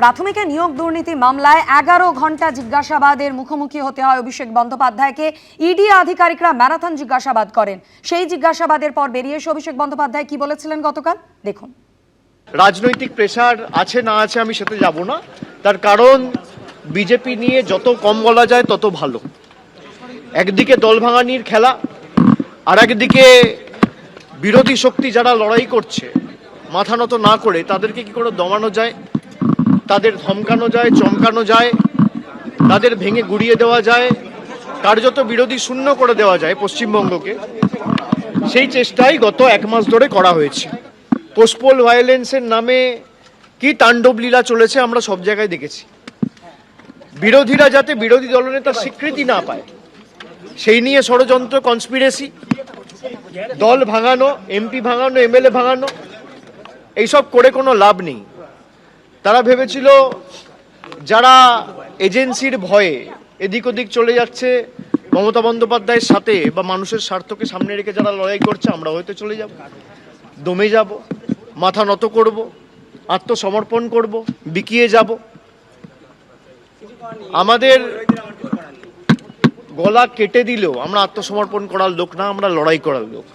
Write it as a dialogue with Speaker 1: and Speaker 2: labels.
Speaker 1: প্রাথমিকে নিয়োগ দুর্নীতি মামলায় 11 ঘন্টা জিজ্ঞাসাবাদের মুখোমুখি হতে হয় অভিষেক বন্দ্যোপাধ্যায়কে। ইডি আধিকারিকরা ম্যারাথন জিজ্ঞাসাবাদ করেন। সেই জিজ্ঞাসাবাদের পর বেরিয়ে এসে অভিষেক বন্দ্যোপাধ্যায় কি বলেছিলেন গতকাল দেখুন।
Speaker 2: রাজনৈতিক প্রেসার আছে না আছে আমি সেটা যাব না, তার কারণ বিজেপি নিয়ে যত কম বলা যায় তত ভালো। একদিকে দল ভাঙানির খেলা, আর একদিকে বিরোধী শক্তি যারা লড়াই করছে মাথা নত না করে তাদেরকে কি করে দমানো যায়, তাদের ধমকানো যায়, চমকানো যায়, তাদের ভেঙে গুড়িয়ে দেওয়া যায়, কার্যত বিরোধী শূন্য করে দেওয়া যায় পশ্চিমবঙ্গকে, সেই চেষ্টাই গত 1 মাস ধরে করা হয়েছে। পোস্টপোল ভায়োলেন্সের নামে কি তাণ্ডব লীলা চলেছে আমরা সব জায়গায় দেখেছি। বিরোধীরা যাতে বিরোধী দলনেতার স্বীকৃতি না পায় সেই নিয়ে ষড়যন্ত্র, কনস্পিরেসি, দল ভাঙানো, এমপি ভাঙানো, এমএলএ ভাঙানো, এইসব করে কোনো লাভ নেই। তারা ভেবেছিল যারা এজেন্সির ভয়ে এদিক ওদিক চলে যাচ্ছে মমতা বন্দ্যোপাধ্যায়ের সাথে বা মানুষের স্বার্থকে সামনে রেখে যারা লড়াই করছে আমরা হয়তো চলে যাব, দমে যাব, মাথা নত করব, আত্মসমর্পণ করব, বিকিয়ে যাব। আমাদের গলা কেটে দিলেও আমরা আত্মসমর্পণ করার লোক না, আমরা লড়াই করার লোক।